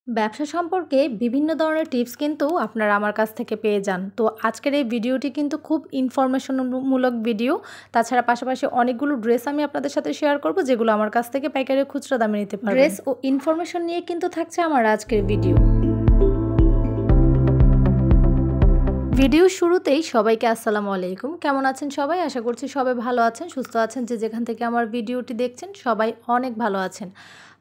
ব্যবসা সম্পর্কে বিভিন্ন ধরনের টিপস কিন্তু আপনারা আমার কাছ থেকে পেয়ে যান। তো আজকের এই ভিডিওটি কিন্তু খুব মূলক ভিডিও। তাছাড়া পাশাপাশি অনেকগুলো ড্রেস আমি আপনাদের সাথে শেয়ার করব, যেগুলো আমার কাছ থেকে পাইকারি খুচরা দামে নিতে পারবেন। ড্রেস ও ইনফরমেশন নিয়ে কিন্তু থাকছে আমার আজকের ভিডিও। ভিডিও শুরুতেই সবাইকে আসসালামু আলাইকুম। কেমন আছেন সবাই? আশা করছি সবাই ভালো আছেন, সুস্থ আছেন। যে যেখান থেকে আমার ভিডিওটি দেখছেন সবাই অনেক ভালো আছেন।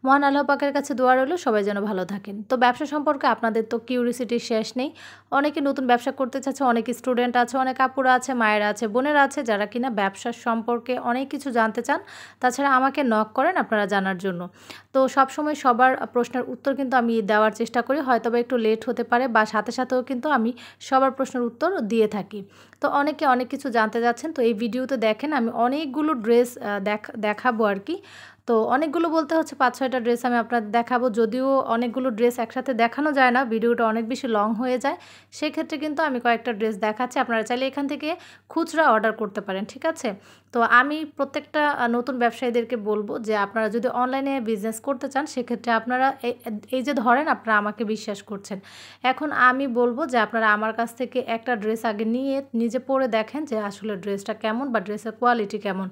মহান আল্লাহ পাকের কাছে দোয়া রইল সবাই যেন ভালো থাকেন। তো ব্যবসা সম্পর্কে আপনাদের তো কিউরিসিটির শেষ নেই। অনেকে নতুন ব্যবসা করতে চাচ্ছে, অনেক স্টুডেন্ট আছে, অনেক আপুরা আছে, মায়েরা আছে, বোনেরা আছে, যারা কিনা ব্যবসার সম্পর্কে অনেক কিছু জানতে চান। তাছাড়া আমাকে নক করেন আপনারা জানার জন্য। তো সবসময় সবার প্রশ্নের উত্তর কিন্তু আমি দেওয়ার চেষ্টা করি, হয়তোবা একটু লেট হতে পারে বা সাথে সাথেও কিন্তু আমি সবার প্রশ্নের উত্তর দিয়ে থাকি। তো অনেকে অনেক কিছু জানতে যাচ্ছেন, তো এই ভিডিওতে দেখেন আমি অনেকগুলো ড্রেস দেখাবো আর কি। তো অনেকগুলো বলতে হচ্ছে ৫-৬টা ড্রেস আমি আপনাদের দেখাবো। যদিও অনেকগুলো ড্রেস একসাথে দেখানো যায় না, ভিডিওটা অনেক বেশি লং হয়ে যায়। সেক্ষেত্রে কিন্তু আমি কয়েকটা ড্রেস দেখাচ্ছি, আপনারা চাইলে এখান থেকে খুচরা অর্ডার করতে পারেন, ঠিক আছে? তো আমি প্রত্যেকটা নতুন ব্যবসায়ীদেরকে বলবো যে আপনারা যদি অনলাইনে বিজনেস করতে চান, সেক্ষেত্রে আপনারা এই যে ধরেন আপনারা আমাকে বিশ্বাস করছেন। এখন আমি বলবো যে আপনারা আমার কাছ থেকে একটা ড্রেস আগে নিয়ে নিজে পরে দেখেন যে আসলে ড্রেসটা কেমন বা ড্রেসের কোয়ালিটি কেমন।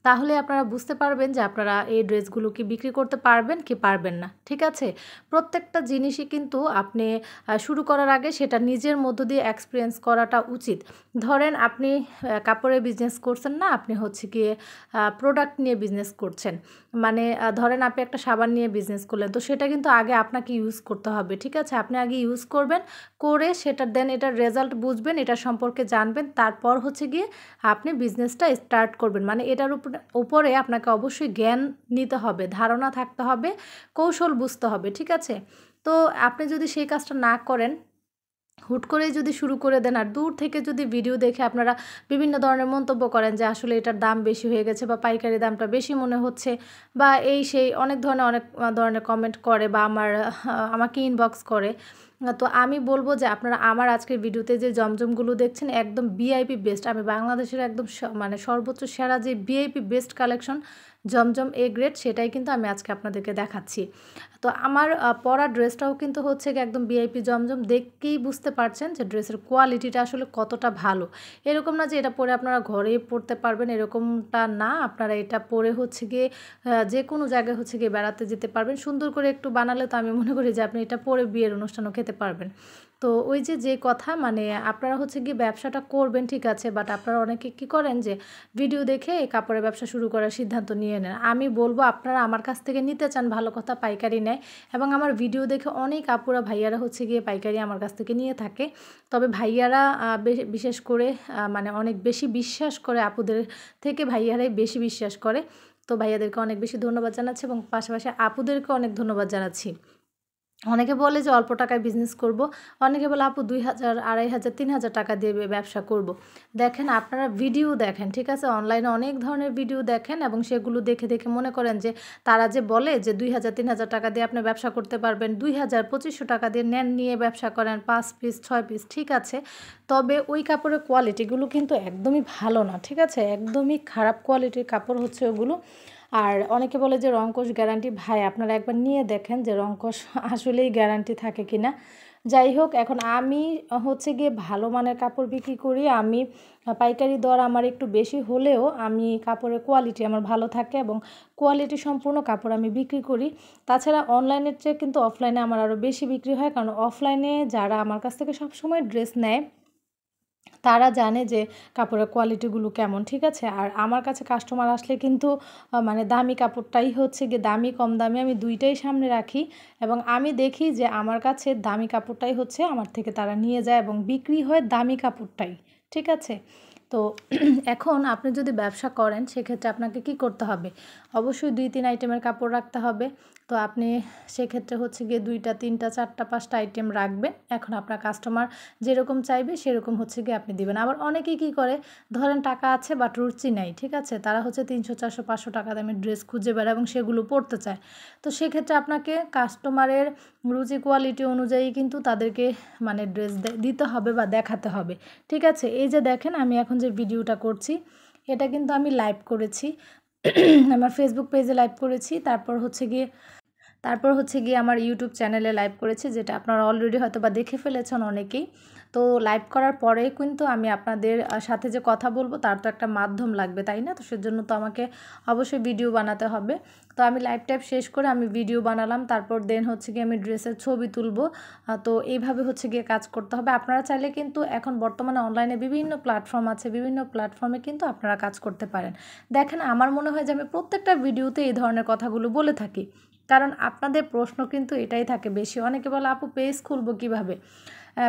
তাহলে আপনারা বুঝতে পারবেন যে আপনারা এই ড্রেসগুলো কি বিক্রি করতে পারবেন কি পারবেন না, ঠিক আছে? প্রত্যেকটা জিনিসই কিন্তু আপনি শুরু করার আগে সেটা নিজের মধ্য দিয়ে এক্সপিরিয়েন্স করাটা উচিত। ধরেন আপনি কাপড়ের বিজনেস করছেন না, আপনি হচ্ছে গিয়ে প্রোডাক্ট নিয়ে বিজনেস করছেন। মানে ধরেন আপনি একটা সাবান নিয়ে বিজনেস করলেন, তো সেটা কিন্তু আগে আপনাকে ইউজ করতে হবে, ঠিক আছে? আপনি আগে ইউজ করবেন, করে সেটা দেন এটার রেজাল্ট বুঝবেন, এটা সম্পর্কে জানবেন, তারপর হচ্ছে গিয়ে আপনি বিজনেসটা স্টার্ট করবেন। মানে এটার উপরে আপনাকে অবশ্যই জ্ঞান নিতে হবে, ধারণা থাকতে হবে, কৌশল বুঝতে হবে, ঠিক আছে? তো আপনি যদি সেই কাজটা না করেন, হুট করেই যদি শুরু করে দেন আর দূর থেকে যদি ভিডিও দেখে আপনারা বিভিন্ন ধরনের মন্তব্য করেন যে আসলে এটার দাম বেশি হয়ে গেছে বা পাইকারি দামটা বেশি মনে হচ্ছে বা এই সেই অনেক ধরনের কমেন্ট করে বা আমাকে ইনবক্স করে। তো আমি বলব যে আপনারা আমার আজকের ভিডিওতে যে জমজমগুলো দেখছেন একদম ভিআইপি বেস্ট। আমি বাংলাদেশের একদম মানে সর্বোচ্চ সেরা যে VIP best collection Zamzam A grade, সেটাই কিন্তু আমি আজকে আপনাদেরকে দেখাচ্ছি। তো আমার পরা ড্রেসটাও কিন্তু হচ্ছে গিয়ে একদম ভিআইপি জমজম। দেখেই বুঝতে পারছেন যে ড্রেসের কোয়ালিটিটা আসলে কতটা ভালো। এরকম না যে এটা পরে আপনারা ঘরেই পরতে পারবেন, এরকমটা না। আপনারা এটা পরে হচ্ছে গিয়ে যে কোনো জায়গায় হচ্ছে গিয়ে বেড়াতে যেতে পারবেন। সুন্দর করে একটু বানালে তো আমি মনে করি যে আপনি এটা পরে বিয়ের অনুষ্ঠানও খেতে পারবেন। তো ওই যে কথা, মানে আপনারা হচ্ছে গিয়ে ব্যবসাটা করবেন, ঠিক আছে, বাট আপনারা অনেকে কী করেন যে ভিডিও দেখে এই কাপড়ের ব্যবসা শুরু করার সিদ্ধান্ত নিয়ে নেন। আমি বলবো আপনারা আমার কাছ থেকে নিতে চান, ভালো কথা, পাইকারি নেয় এবং আমার ভিডিও দেখে অনেক আপুরা ভাইয়ারা হচ্ছে গিয়ে পাইকারি আমার কাছ থেকে নিয়ে থাকে। তবে ভাইয়ারা বিশেষ করে মানে অনেক বেশি বিশ্বাস করে, আপুদের থেকে ভাইয়ারাই বেশি বিশ্বাস করে। তো ভাইয়াদেরকে অনেক বেশি ধন্যবাদ জানাচ্ছি এবং পাশাপাশি আপুদেরকে অনেক ধন্যবাদ জানাচ্ছি। অনেকে বলে যে অল্প টাকায় বিজনেস করব, অনেকে বলে আপু ২,০০০, ২,৫০০, ৩,০০০ টাকা দিয়ে ব্যবসা করব। দেখেন আপনারা ভিডিও দেখেন, ঠিক আছে? অনলাইনে অনেক ধরনের ভিডিও দেখেন এবং সেগুলো দেখে দেখে মনে করেন যে তারা যে বলে যে ২,০০০, ৩,০০০ টাকা দিয়ে আপনি ব্যবসা করতে পারবেন, ২,০০০, ২৫০০ টাকা দিয়ে নেন, নিয়ে ব্যবসা করেন ৫ পিস ৬ পিস, ঠিক আছে? তবে ওই কাপড়ের কোয়ালিটিগুলো কিন্তু একদমই ভালো না, ঠিক আছে? একদমই খারাপ কোয়ালিটির কাপড় হচ্ছে ওগুলো। আর অনেকে বলে যে রংকশ গ্যারান্টি। ভাই আপনারা একবার নিয়ে দেখেন যে রংকশ আসলেই গ্যারান্টি থাকে কিনা। যাই হোক, এখন আমি হচ্ছে গিয়ে ভালো মানের কাপড় বিক্রি করি। আমি পাইকারি দর আমার একটু বেশি হলেও আমি কাপড়ের কোয়ালিটি আমার ভালো থাকে এবং কোয়ালিটি সম্পূর্ণ কাপড় আমি বিক্রি করি। তাছাড়া অনলাইনের চেয়ে কিন্তু অফলাইনে আমার আরও বেশি বিক্রি হয়, কারণ অফলাইনে যারা আমার কাছ থেকে সবসময় ড্রেস নেয় তারা জানে যে কাপড়ের কোয়ালিটিগুলো কেমন, ঠিক আছে? আর আমার কাছে কাস্টমার আসলে কিন্তু মানে দামি কাপড়টাই হচ্ছে গিয়ে, দামি কম দামি আমি দুইটাই সামনে রাখি এবং আমি দেখি যে আমার কাছে দামি কাপড়টাই হচ্ছে আমার থেকে তারা নিয়ে যায় এবং বিক্রি হয় দামি কাপড়টাই, ঠিক আছে? তো এখন আপনি যদি ব্যবসা করেন সেক্ষেত্রে আপনাকে কি করতে হবে? অবশ্যই ২-৩ আইটেমের কাপড় রাখতে হবে। তো আপনি সেক্ষেত্রে হচ্ছে গিয়ে ২টা, ৩টা, ৪টা, ৫টা আইটেম রাখবেন। এখন আপনার কাস্টমার যেরকম চাইবে সেরকম হচ্ছে গিয়ে আপনি দিবেন। আবার অনেকেই কী করে, ধরেন টাকা আছে বাট রুচি নাই, ঠিক আছে? তারা হচ্ছে ৩০০, ৪০০, ৫০০ টাকা দামের ড্রেস খুঁজে বেড়ায় এবং সেগুলো পরতে চায়। তো সেক্ষেত্রে আপনাকে কাস্টমারের রুচি কোয়ালিটি অনুযায়ী কিন্তু তাদেরকে মানে ড্রেস দিতে হবে বা দেখাতে হবে, ঠিক আছে? এই যে দেখেন আমি এখন যে ভিডিওটা করছি, এটা কিন্তু আমি লাইভ করেছি। আমার ফেসবুক পেজে লাইভ করেছি। তারপর হচ্ছে গিয়ে তারপর হচ্ছে গিয়ে আমার ইউটিউব চ্যানেলে লাইভ করেছি, যেটা আপনারা অলরেডি হয়তো বা দেখে ফেলেছেন অনেকেই। তো লাইভ করার পরেই কিন্তু আমি আপনাদের সাথে যে কথা বলবো তার তো একটা মাধ্যম লাগবে, তাই না? তো সেজন্য তো আমাকে অবশ্যই ভিডিও বানাতে হবে। তো আমি লাইভ টাইপ শেষ করে আমি ভিডিও বানালাম, তারপর দেন হচ্ছে গিয়ে আমি ড্রেসের ছবি তুলবো। তো এইভাবে হচ্ছে গিয়ে কাজ করতে হবে। আপনারা চাইলে কিন্তু এখন বর্তমানে অনলাইনে বিভিন্ন প্ল্যাটফর্ম আছে, বিভিন্ন প্ল্যাটফর্মে কিন্তু আপনারা কাজ করতে পারেন। দেখেন, আমার মনে হয় যে আমি প্রত্যেকটা ভিডিওতে এই ধরনের কথাগুলো বলে থাকি, কারণ আপনাদের প্রশ্ন কিন্তু এটাই থাকে বেশি। অনেকে বলে আপু পেজ খুলবো কীভাবে,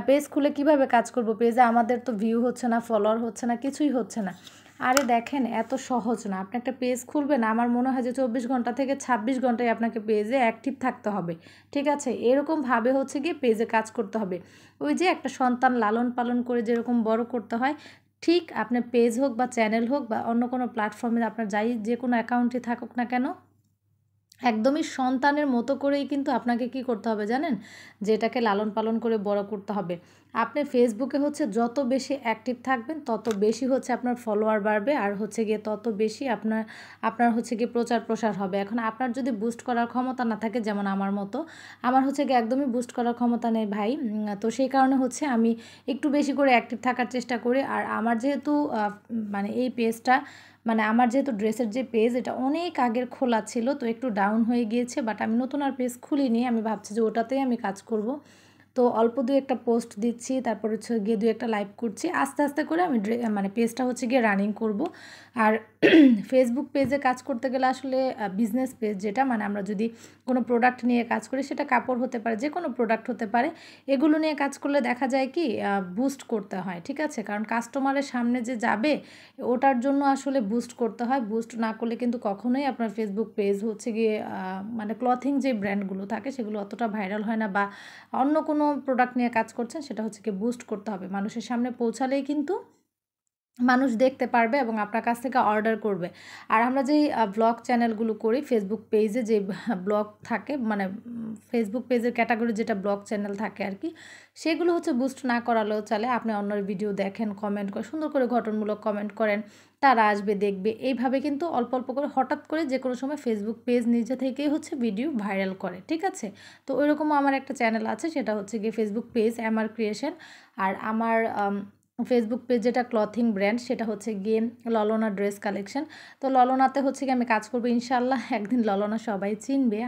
পেজ খুলে কিভাবে কাজ করব, পেজে আমাদের তো ভিউ হচ্ছে না, ফলোয়ার হচ্ছে না, কিছুই হচ্ছে না। আরে দেখেন, এত সহজ না। আপনি একটা পেজ খুলবেন, আমার মনে হয় যে 24 ঘন্টা থেকে 26 ঘন্টায় আপনাকে পেজে অ্যাক্টিভ থাকতে হবে, ঠিক আছে? এরকমভাবে হচ্ছে গিয়ে পেজে কাজ করতে হবে। ওই যে একটা সন্তান লালন পালন করে যেরকম বড় করতে হয়, ঠিক আপনার পেজ হোক বা চ্যানেল হোক বা অন্য কোনো প্ল্যাটফর্মে আপনার যাই যে কোনো অ্যাকাউন্টে থাকুক না কেন, একদমই সন্তানের মতো করেই কিন্তু আপনাকে কি করতে হবে জানেন? যে এটাকে লালন পালন করে বড় করতে হবে। আপনি ফেসবুকে হচ্ছে যত বেশি অ্যাক্টিভ থাকবেন তত বেশি হচ্ছে আপনার ফলোয়ার বাড়বে, আর হচ্ছে গিয়ে তত বেশি আপনার হচ্ছে গিয়ে প্রচার প্রসার হবে। এখন আপনার যদি বুস্ট করার ক্ষমতা না থাকে, যেমন আমার মতো, আমার হচ্ছে গিয়ে একদমই বুস্ট করার ক্ষমতা নেই ভাই। তো সেই কারণে হচ্ছে আমি একটু বেশি করে অ্যাক্টিভ থাকার চেষ্টা করি। আর আমার যেহেতু মানে এই পেজটা, মানে আমার যেহেতু ড্রেসের যে পেজ, এটা অনেক আগের খোলা ছিল, তো একটু ডাউন হয়ে গিয়েছে, বাট আমি নতুন আর পেজ খুলিনি। আমি ভাবছি যে ওটাতেই আমি কাজ করব। তো অল্প দু একটা পোস্ট দিচ্ছি, তারপর হচ্ছে গিয়ে দু একটা লাইভ করছি, আস্তে আস্তে করে আমি মানে পেজটা হচ্ছে গিয়ে রানিং করব। আর ফেসবুক পেজে কাজ করতে গেলে আসলে বিজনেস পেজ যেটা, মানে আমরা যদি কোনো প্রোডাক্ট নিয়ে কাজ করি, সেটা কাপড় হতে পারে, যে কোনো প্রোডাক্ট হতে পারে, এগুলো নিয়ে কাজ করলে দেখা যায় কি বুস্ট করতে হয়, ঠিক আছে? কারণ কাস্টমারের সামনে যে যাবে ওটার জন্য আসলে বুস্ট করতে হয়। বুস্ট না করলে কিন্তু কখনোই আপনার ফেসবুক পেজ হচ্ছে গিয়ে মানে ক্লথিং যে ব্র্যান্ডগুলো থাকে সেগুলো অতটা ভাইরাল হয় না, বা অন্য কোনো প্রোডাক্ট নিয়ে কাজ করছেন সেটা হচ্ছে গিয়ে বুস্ট করতে হবে। মানুষের সামনে পৌঁছালেই কিন্তু মানুষ দেখতে পারবে এবং আপনার কাছ থেকে অর্ডার করবে। আর আমরা যেই ব্লগ চ্যানেলগুলো করি, ফেসবুক পেজে যে ব্লগ থাকে, মানে ফেসবুক পেজের ক্যাটাগরি যেটা ব্লগ চ্যানেল থাকে আর কি, সেগুলো হচ্ছে বুস্ট না করালেও চলে। আপনি অন্যের ভিডিও দেখেন, কমেন্ট করেন, সুন্দর করে গঠনমূলক কমেন্ট করেন, তারা আসবে দেখবে। এইভাবে কিন্তু অল্প অল্প করে হঠাৎ করে যে কোনো সময় ফেসবুক পেজ নিজে থেকেই হচ্ছে ভিডিও ভাইরাল করে, ঠিক আছে? তো ওইরকমও আমার একটা চ্যানেল আছে, সেটা হচ্ছে গিয়ে ফেসবুক পেজ এমআর ক্রিয়েশন। আর আমার ফেসবুক পেজ যেটা ক্লথিং ব্র্যান্ড, সেটা হচ্ছে গিয়ে ললনা ড্রেস কালেকশন। তো ললনাতে হচ্ছে গিয়ে আমি কাজ করবো ইনশাল্লাহ। একদিন ললনা সবাই চিনবে,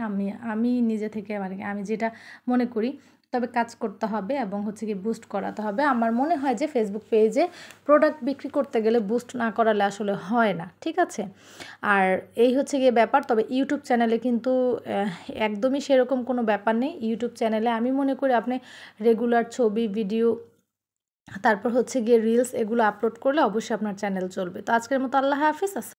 আমি নিজে থেকে মানে আমি যেটা মনে করি। তবে কাজ করতে হবে এবং হচ্ছে গিয়ে বুস্ট করাতে হবে। আমার মনে হয় যে ফেসবুক পেজে প্রোডাক্ট বিক্রি করতে গেলে বুস্ট না করালে আসলে হয় না, ঠিক আছে? আর এই হচ্ছে গিয়ে ব্যাপার। তবে ইউটিউব চ্যানেলে কিন্তু একদমই সেরকম কোনো ব্যাপার নেই। ইউটিউব চ্যানেলে আমি মনে করি আপনি রেগুলার ছবি, ভিডিও, তারপর হচ্ছে গিয়ে রিলস, এগুলো আপলোড করলে অবশ্যই আপনার চ্যানেল চলবে। তো আজকের মতো আল্লাহ হাফিজ।